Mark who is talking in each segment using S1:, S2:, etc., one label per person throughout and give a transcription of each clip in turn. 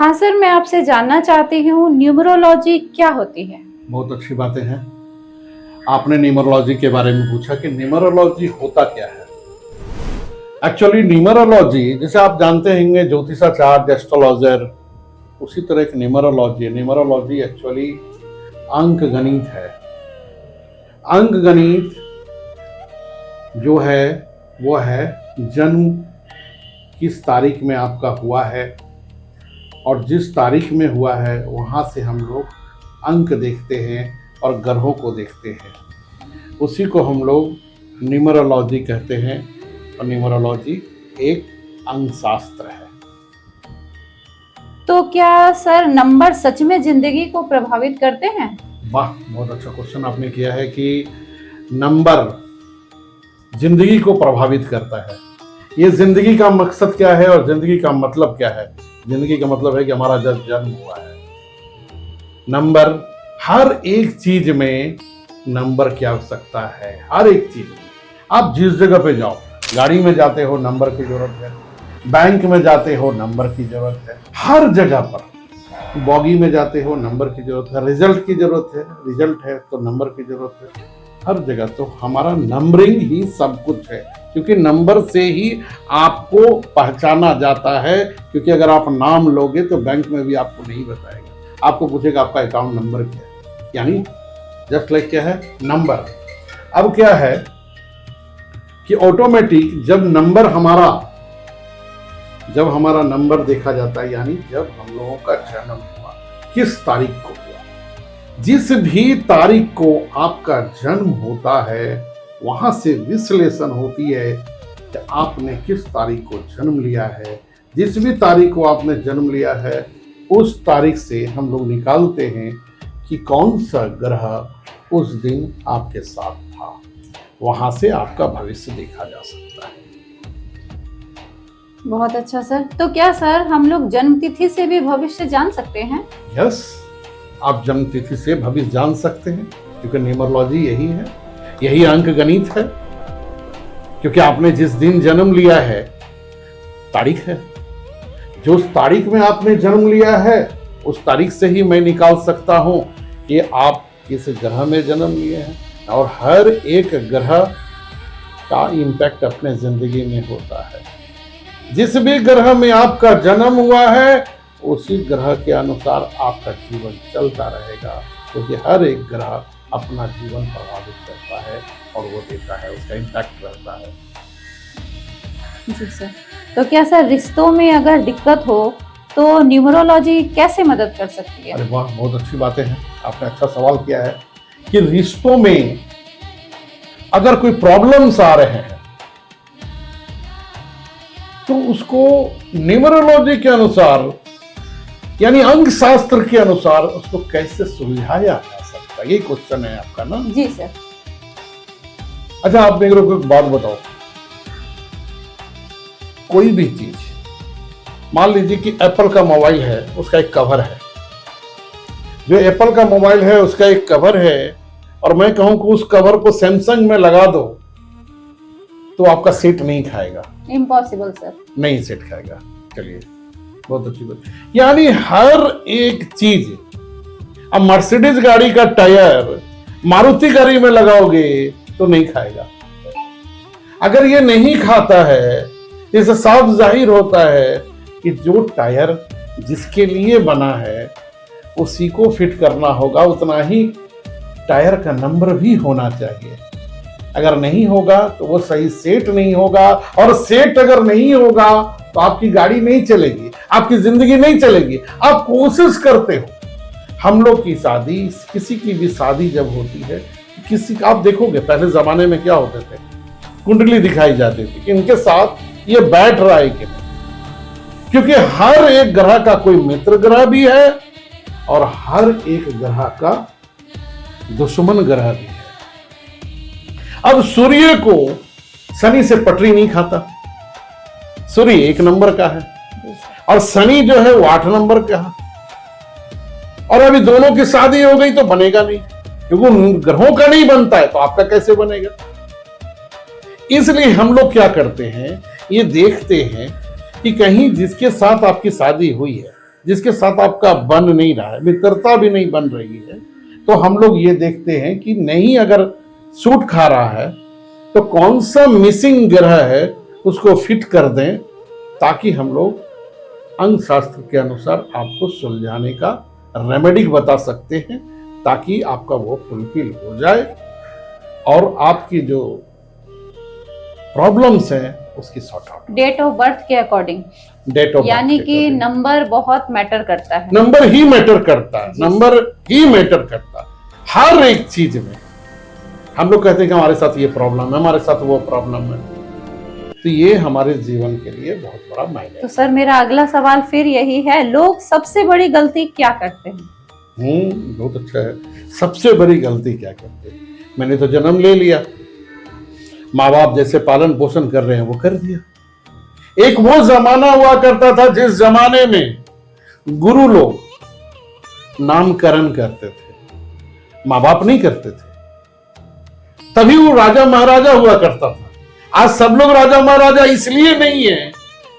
S1: हाँ सर, मैं आपसे जानना चाहती हूँ न्यूमरोलॉजी क्या होती है।
S2: बहुत अच्छी बातें हैं। आपने न्यूमरोलॉजी के बारे में पूछा कि न्यूमरोलॉजी होता क्या है। एक्चुअली न्यूमरोलॉजी, जैसे आप जानते होंगे ज्योतिषाचार्य, एस्ट्रोलॉजर, उसी तरह एक न्यूमरोलॉजी है। न्यूमरोलॉजी एक्चुअली अंक गणित है। अंक गणित जो है वो है जन्म किस तारीख में आपका हुआ है, और जिस तारीख में हुआ है वहाँ से हम लोग अंक देखते हैं और ग्रहों को देखते हैं। उसी को हम लोग न्यूमरोलॉजी कहते हैं। और न्यूमरोलॉजी एक अंक शास्त्र है।
S1: तो क्या सर नंबर सच में जिंदगी को प्रभावित करते हैं?
S2: वाह, बहुत अच्छा क्वेश्चन आपने किया है कि नंबर जिंदगी को प्रभावित करता है। ये जिंदगी का मकसद क्या है और जिंदगी का मतलब क्या है? जिंदगी का मतलब है कि हमारा जब जन्म हुआ है, नंबर, हर एक चीज में नंबर की आवश्यकता है। हर एक चीज में आप जिस जगह पे जाओ, गाड़ी में जाते हो नंबर की जरूरत है, बैंक में जाते हो नंबर की जरूरत है, हर जगह पर बॉगी में जाते हो नंबर की जरूरत है, रिजल्ट की जरूरत है, रिजल्ट है तो नंबर की जरूरत है, हर जगह। तो हमारा नंबरिंग ही सब कुछ है, क्योंकि नंबर से ही आपको पहचाना जाता है। क्योंकि अगर आप नाम लोगे तो बैंक में भी आपको नहीं बताएगा, आपको पूछेगा आपका अकाउंट नंबर क्या है, यानी जस्ट लाइक क्या है, नंबर। अब क्या है कि ऑटोमेटिक जब हमारा नंबर देखा जाता है, यानी जब हम लोगों का जन्म हुआ, किस तारीख को हुआ, जिस भी तारीख को आपका जन्म होता है वहां से विश्लेषण होती है कि आपने किस तारीख को जन्म लिया है। जिस भी तारीख को आपने जन्म लिया है उस तारीख से हम लोग निकालते हैं कि कौन सा ग्रह उस दिन आपके साथ था। वहां से आपका भविष्य देखा जा सकता है।
S1: बहुत अच्छा सर। तो क्या सर हम लोग जन्म तिथि से भी भविष्य जान सकते हैं?
S2: यस, आप जन्म तिथि से भविष्य जान सकते हैं, क्योंकि न्यूमरोलॉजी यही है, यही अंक गणित है। क्योंकि आपने जिस दिन जन्म लिया है, तारीख है, जो उस तारीख में आपने जन्म लिया है उस तारीख से ही मैं निकाल सकता हूं कि आप किस ग्रह में जन्म लिए हैं। और हर एक ग्रह का इम्पैक्ट अपने जिंदगी में होता है। जिस भी ग्रह में आपका जन्म हुआ है उसी ग्रह के अनुसार आपका जीवन चलता रहेगा, क्योंकि हर एक ग्रह अपना जीवन प्रभावित करता है और वो देता है, उसका इम्पैक्ट रहता है।
S1: जी सर। तो क्या सर रिश्तों में अगर दिक्कत हो तो न्यूमरोलॉजी कैसे मदद कर सकती है?
S2: अरे वाह, बहुत अच्छी बातें हैं, आपने अच्छा सवाल किया है कि रिश्तों में अगर कोई प्रॉब्लम्स आ रहे हैं तो उसको न्यूमरोलॉजी के अनुसार, यानी अंक शास्त्र के अनुसार उसको कैसे सुलझाया जा सकता है, ये क्वेश्चन है आपका ना?
S1: जी सर।
S2: अच्छा, आप मेरे को एक बात बताओ, कोई भी चीज, मान लीजिए कि एप्पल का मोबाइल है, उसका एक कवर है, जो एप्पल का मोबाइल है उसका एक कवर है, और मैं कहूं कि उस कवर को सैमसंग में लगा दो तो आपका सेट नहीं खाएगा।
S1: Impossible sir.
S2: नहीं सेट खाएगा। चलिए, बहुत अच्छी बात। यानी हर एक चीज, अब मर्सिडीज गाड़ी का टायर मारुति गाड़ी में लगाओगे तो नहीं खाएगा। अगर ये नहीं खाता है, इससे साफ जाहिर होता है कि जो टायर जिसके लिए बना है उसी को फिट करना होगा, उतना ही टायर का नंबर भी होना चाहिए। अगर नहीं होगा तो वो सही सेट नहीं होगा, और सेट अगर नहीं होगा तो आपकी गाड़ी नहीं चलेगी, आपकी जिंदगी नहीं चलेगी। आप कोशिश करते हो, हम लोग की शादी, किसी की भी शादी जब होती है, किसी का आप देखोगे पहले जमाने में क्या होते थे, कुंडली दिखाई जाती थी कि इनके साथ ये बैठ रहा है कि नहीं, क्योंकि हर एक ग्रह का कोई मित्र ग्रह भी है और हर एक ग्रह का दुश्मन ग्रह भी है। अब सूर्य को शनि से पटरी नहीं खाता, सूर्य 1 नंबर का है और शनि जो है वो 8 नंबर का है, और अभी दोनों की शादी हो गई तो बनेगा नहीं, क्योंकि उन ग्रहों का नहीं बनता है तो आपका कैसे बनेगा। इसलिए हम लोग क्या करते हैं, ये देखते हैं कि कहीं जिसके साथ आपकी शादी हुई है जिसके साथ आपका बन नहीं रहा है, मित्रता भी नहीं बन रही है, तो हम लोग ये देखते हैं कि नहीं अगर सूट खा रहा है तो कौन सा मिसिंग ग्रह है उसको फिट कर दें, ताकि हम लोग अंग शास्त्र के अनुसार आपको सुलझाने का रेमेडी बता सकते हैं, ताकि आपका वो फुलफिल हो जाए और आपकी जो प्रॉब्लम्स हैं उसकी sort out.
S1: Date of birth के अकॉर्डिंग,
S2: डेट ऑफ
S1: यानी कि नंबर बहुत मैटर करता है।
S2: नंबर ही मैटर करता है, नंबर ही मैटर करता है हर एक चीज में। हम लोग कहते हैं कि हमारे साथ ये प्रॉब्लम है, हमारे साथ वो प्रॉब्लम है, तो ये हमारे जीवन के लिए बहुत बड़ा मायने।
S1: तो सर मेरा अगला सवाल फिर यही है, लोग सबसे बड़ी गलती क्या करते हैं?
S2: बहुत अच्छा है। सबसे बड़ी गलती क्या करते हैं? मैंने तो जन्म ले लिया, माँ बाप जैसे पालन पोषण कर रहे हैं वो कर दिया। एक वो जमाना हुआ करता था जिस जमाने में गुरु लोग नामकरण करते थे, माँ बाप नहीं करते थे, तभी वो राजा महाराजा हुआ करता था। आज सब लोग राजा महाराजा इसलिए नहीं है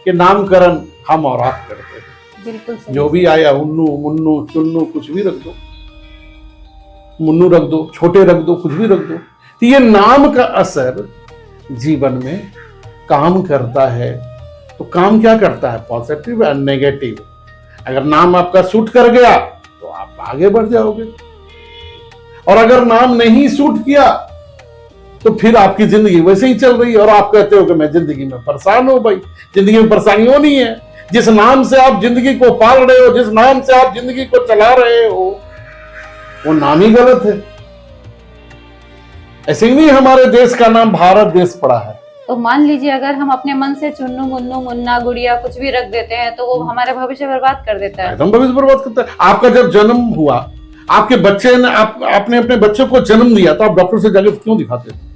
S2: कि नामकरण हम और आप करते हैं।
S1: बिल्कुल सही।
S2: जो भी आया उन्नू मुन्नू चुन्नू कुछ भी रख दो, मुन्नू रख दो, छोटे रख दो, कुछ भी रख दो, तो ये नाम का असर जीवन में काम करता है। तो काम क्या करता है? Positive and negative. अगर नाम आपका सूट कर गया तो आप आगे बढ़ जाओगे, और अगर नाम नहीं सूट किया तो फिर आपकी जिंदगी वैसे ही चल रही है और आप कहते हो कि मैं जिंदगी में परेशान हूं। भाई जिंदगी में परेशानी होनी है। जिस नाम से आप जिंदगी को पाल रहे हो, जिस नाम से आप जिंदगी को चला रहे हो, वो नाम ही गलत है। ऐसे ही नहीं हमारे देश का नाम भारत देश पड़ा है।
S1: तो मान लीजिए अगर हम अपने मन से चुन्नू मुन्नू मुन्ना गुड़िया कुछ भी रख देते हैं तो वो हमारे भविष्य बर्बाद कर देता है।
S2: एकदम भविष्य बर्बाद करता है। आपका जब जन्म हुआ, आपके बच्चे ने आपने अपने बच्चे को जन्म दिया, तो आप डॉक्टर से जाकर क्यों दिखाते थे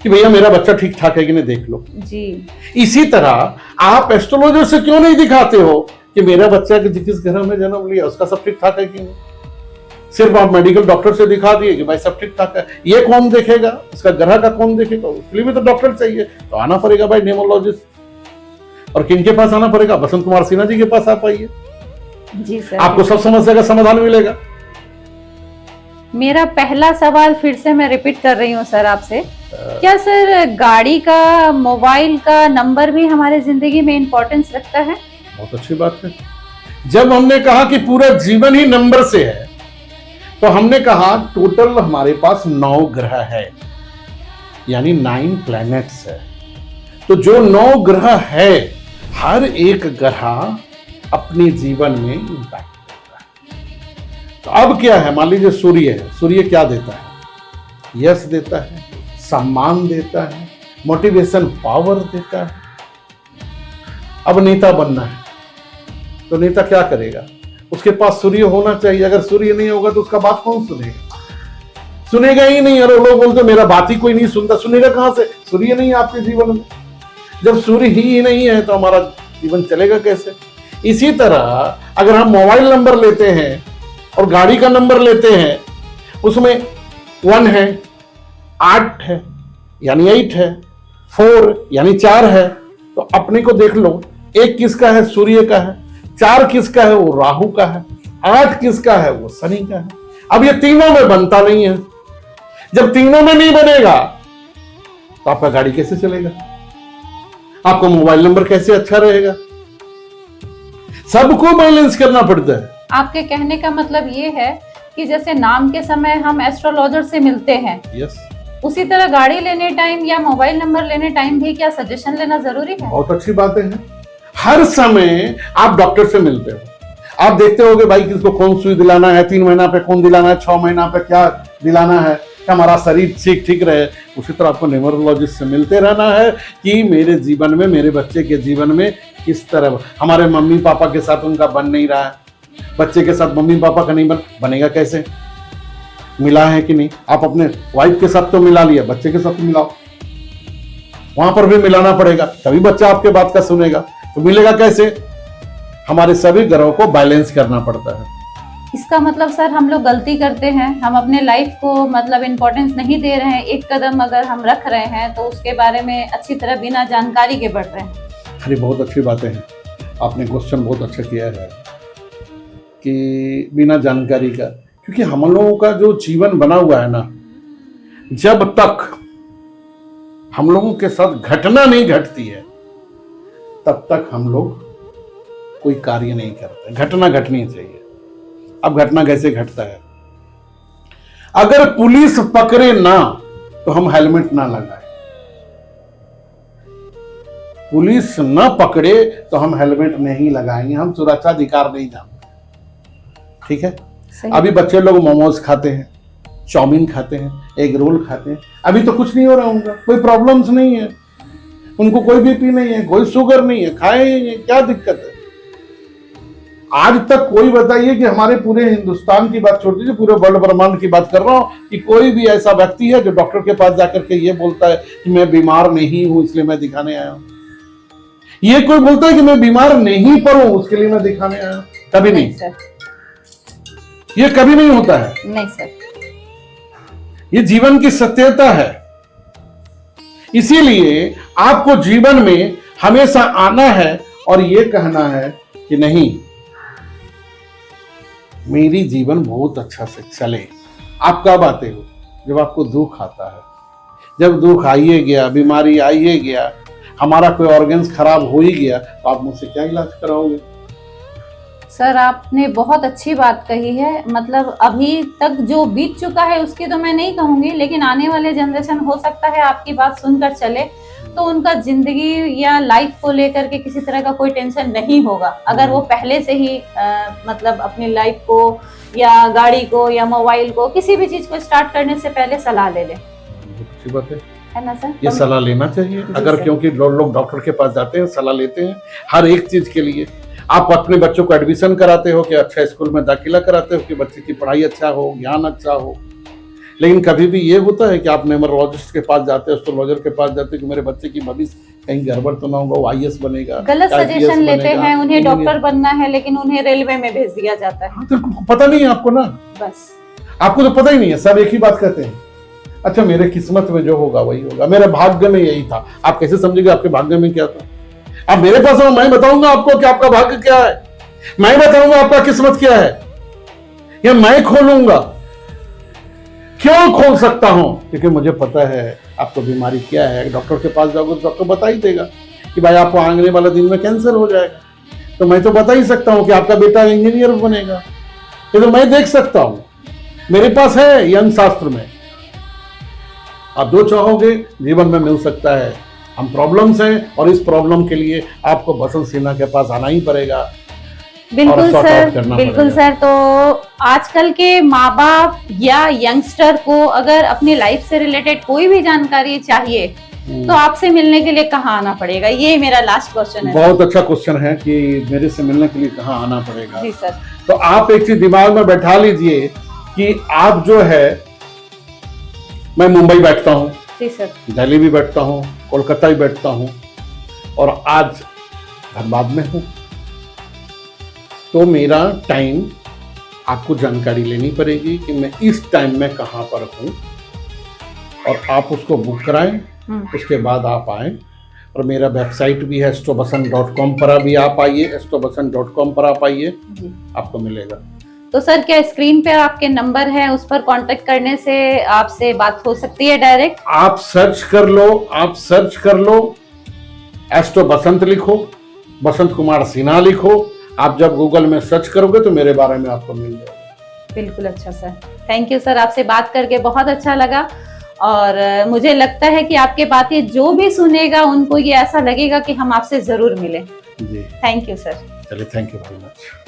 S2: कि भैया मेरा बच्चा ठीक ठाक है कि नहीं, देख लो
S1: जी।
S2: इसी तरह आप एस्ट्रोलॉजर से क्यों नहीं दिखाते हो कि मेरा बच्चा जिस घर में जन्म लिया उसका सब ठीक ठाक है कि नहीं। सिर्फ आप मेडिकल डॉक्टर से दिखा दिए कि भाई सब ठीक ठाक है। ये कौन देखेगा? उसका ग्रह का कौन देखेगा? उसके लिए भी तो डॉक्टर चाहिए। तो आना पड़ेगा भाई न्यूमरोलॉजिस्ट। और किन के पास आना पड़ेगा? बसंत कुमार सिन्हा जी के पास आप आइए,
S1: जी सर।
S2: आपको सब समस्या का समाधान मिलेगा।
S1: मेरा पहला सवाल फिर से मैं रिपीट कर रही हूँ सर आपसे, क्या सर गाड़ी का, मोबाइल का नंबर भी हमारे जिंदगी में इंपॉर्टेंस रखता है?
S2: बहुत अच्छी बात है। जब हमने कहा कि पूरा जीवन ही नंबर से है, तो हमने कहा टोटल हमारे पास 9 ग्रह है, यानी 9 प्लैनेट्स है। तो जो 9 ग्रह है, हर एक ग्रह अपने जीवन में इंपैक्ट करता है। तो अब क्या है? मान लीजिए सूर्य है, सूर्य क्या देता है? यश देता है, सम्मान देता है, मोटिवेशन पावर देता है। अब नेता बनना है तो नेता क्या करेगा? उसके पास सूर्य होना चाहिए। अगर सूर्य नहीं होगा तो उसका बात कौन सुनेगा? सुनेगा ही नहीं। और लोग बोलते मेरा बात ही कोई नहीं सुनता। सुनेगा कहां से? सूर्य नहीं है आपके जीवन में। जब सूर्य ही नहीं है तो हमारा जीवन चलेगा कैसे? इसी तरह अगर हम मोबाइल नंबर लेते हैं और गाड़ी का नंबर लेते हैं, उसमें 1 है, 8 है यानी 8 है, 4 यानी 4 है। तो अपने को देख लो, 1 किसका है? सूर्य का है। 4 किसका है? वो राहु का है। 8 किसका है? वो शनि का है। अब ये तीनों में बनता नहीं है। जब तीनों में नहीं बनेगा तो आपका गाड़ी कैसे चलेगा? आपको मोबाइल नंबर कैसे अच्छा रहेगा? सबको बैलेंस करना पड़ता है।
S1: आपके कहने का मतलब ये है कि जैसे नाम के समय हम एस्ट्रोलॉजर से मिलते हैं,
S2: यस,
S1: उसी तरह गाड़ी लेने टाइम या मोबाइल नंबर लेने टाइम भी क्या सजेशन लेना जरूरी है?
S2: बहुत अच्छी बातें हैं। हर समय आप डॉक्टर से मिलते हो, आप देखते हो कि भाई किसको कौन सुई दिलाना है, 3 महीना पे कौन दिलाना है, 6 महीना पे क्या दिलाना है, कि हमारा शरीर ठीक रहे। उसी तरह आपको न्यूमरोलॉजिस्ट से मिलते रहना है कि मेरे जीवन में, मेरे बच्चे के जीवन में किस तरह, हमारे मम्मी पापा के साथ उनका बन नहीं रहा है, बच्चे के साथ मम्मी पापा का नहीं बनेगा कैसे? मिला है कि नहीं? आप अपने वाइफ के साथ तो मिला लिया, बच्चे के साथ तो मिलाओ, वहां पर भी मिलाना पड़ेगा, तभी बच्चा आपके बात का सुनेगा। तो मिलेगा कैसे? हमारे सभी ग्रहों को बैलेंस करना पड़ता है।
S1: इसका मतलब सर हम लोग गलती करते हैं, हम अपने लाइफ को मतलब इम्पोर्टेंस नहीं दे रहे हैं। एक कदम अगर हम रख रहे हैं तो उसके बारे में अच्छी तरह बिना जानकारी के बढ़ रहे हैं।
S2: अरे बहुत अच्छी बातें हैं, आपने क्वेश्चन बहुत अच्छा किया है। कि बिना जानकारी का, क्योंकि हम लोगों का जो जीवन बना हुआ है ना, जब तक हम लोगों के साथ घटना नहीं घटती है तब तक हम लोग कोई कार्य नहीं करते। घटना घटनी चाहिए। अब घटना कैसे घटता है? अगर पुलिस पकड़े ना तो हम हेलमेट ना लगाए, पुलिस न पकड़े तो हम हेलमेट नहीं लगाएंगे, हम सुरक्षा अधिकार नहीं जानते। ठीक है। अभी बच्चे लोग मोमोज खाते हैं, चाउमीन खाते हैं, एग रोल खाते हैं, अभी तो कुछ नहीं हो रहा उनका, कोई प्रॉब्लम्स नहीं है, उनको कोई बीपी नहीं है, कोई शुगर नहीं है, खाएंगे, क्या दिक्कत है? आज तक कोई बताइए कि हमारे पूरे हिंदुस्तान की बात छोड़ दीजिए, पूरे वर्ल्ड ब्रह्मांड की बात कर रहा हूं, कि कोई भी ऐसा व्यक्ति है जो डॉक्टर के पास जाकर के ये बोलता है कि मैं बीमार नहीं हूं इसलिए मैं दिखाने आया हूं? ये कोई बोलता है कि मैं बीमार नहीं पड़ूं उसके लिए मैं दिखाने आया हूं? कभी नहीं सर, ये कभी नहीं होता है।
S1: नहीं सर,
S2: ये जीवन की सत्यता है। इसीलिए आपको जीवन में हमेशा आना है और ये कहना है कि नहीं, मेरी जीवन बहुत अच्छा से चले। आप कब आते हो? जब आपको दुख आता है। जब दुख आइए गया, बीमारी आइए गया, हमारा कोई ऑर्गन्स खराब हो ही गया, तो आप मुझसे क्या इलाज कराओगे?
S1: सर आपने बहुत अच्छी बात कही है। मतलब अभी तक जो बीत चुका है उसकी तो मैं नहीं कहूंगी, लेकिन आने वाले जनरेशन हो सकता है आपकी बात सुनकर चले तो उनका जिंदगी या लाइफ को लेकर के किसी तरह का कोई टेंशन नहीं होगा, अगर वो पहले से ही मतलब अपनी लाइफ को या गाड़ी को या मोबाइल को किसी भी चीज को स्टार्ट करने से पहले सलाह ले ले।
S2: अच्छी बात
S1: है ना सर?
S2: ये सलाह लेना चाहिए। अगर क्योंकि लोग डॉक्टर के पास जाते हैं, सलाह लेते हैं हर एक चीज के लिए। आप अपने बच्चों को एडमिशन कराते हो कि अच्छा स्कूल में दाखिला कराते हो कि बच्चे की पढ़ाई अच्छा हो, ज्ञान अच्छा हो, लेकिन कभी भी ये होता है कि आप न्यूमरोलॉजिस्ट के पास जाते हो, एस्ट्रोलॉजर के पास जाते हो कि मेरे बच्चे की भविष्य कहीं गड़बड़ तो ना होगा, वो आईएएस बनेगा।
S1: गलत सजेशन लेते हैं, उन्हें डॉक्टर बनना है लेकिन उन्हें रेलवे में भेज दिया जाता है।
S2: तो पता नहीं है आपको ना, बस आपको तो पता ही नहीं है। सब एक ही बात कहते हैं, अच्छा मेरे किस्मत में जो होगा वही होगा, मेरे भाग्य में यही था। आप कैसे समझेंगे आपके भाग्य में क्या था? आप मेरे पास आओ, मैं बताऊंगा आपको कि आपका भाग्य क्या है, मैं बताऊंगा आपका किस्मत क्या है, या मैं खोलूंगा। क्यों खोल सकता हूं? क्योंकि मुझे पता है आपको बीमारी क्या है। डॉक्टर के पास जाओगे तो डॉक्टर बता ही देगा कि भाई आपको आने वाले दिन में कैंसर हो जाएगा, तो मैं तो बता ही सकता हूं कि आपका बेटा इंजीनियर बनेगा, ये तो मैं देख सकता हूं, मेरे पास है यंग शास्त्र में। आप जो चाहोगे जीवन में मिल सकता है। हम प्रॉब्लम्स हैं और इस प्रॉब्लम के लिए आपको बसंत सिन्हा के पास आना ही पड़ेगा।
S1: बिल्कुल सर, बिल्कुल सर। तो आजकल के माँ बाप या यंगस्टर को अगर अपनी लाइफ से रिलेटेड कोई भी जानकारी चाहिए तो आपसे मिलने के लिए कहाँ आना पड़ेगा? ये मेरा लास्ट क्वेश्चन है।
S2: बहुत अच्छा क्वेश्चन है कि मेरे से मिलने के लिए कहाँ आना पड़ेगा।
S1: जी सर।
S2: तो आप एक चीज दिमाग में बैठा लीजिए कि आप जो है, मैं मुंबई बैठता हूँ,
S1: जी सर,
S2: दिल्ली भी बैठता हूँ, कोलकाता भी बैठता हूँ, और आज धनबाद में हूँ। तो मेरा टाइम आपको जानकारी लेनी पड़ेगी कि मैं इस टाइम में कहाँ पर हूँ, और आप उसको बुक कराएं, उसके बाद आप आएं। और मेरा वेबसाइट भी है astrobasant.com पर भी आप आइए, astrobasant.com पर आप आइए, आपको मिलेगा।
S1: तो सर क्या स्क्रीन पे आपके नंबर है, उस पर कांटेक्ट करने से आपसे बात हो सकती है डायरेक्ट? आप
S2: सर्च कर लो, एस्ट्रो बसंत लिखो, बसंत कुमार सिन्हा लिखो। आप जब गूगल में सर्च करोगे तो मेरे बारे में आपको मिल जाएगा।
S1: बिल्कुल। अच्छा सर, थैंक यू सर, आपसे बात करके बहुत अच्छा लगा। और मुझे लगता है कि आपके बातें जो भी सुनेगा उनको ये ऐसा लगेगा कि हम आपसे जरूर मिलें।
S2: जी,
S1: थैंक यू सर।
S2: चलिए, थैंक यू वेरी मच।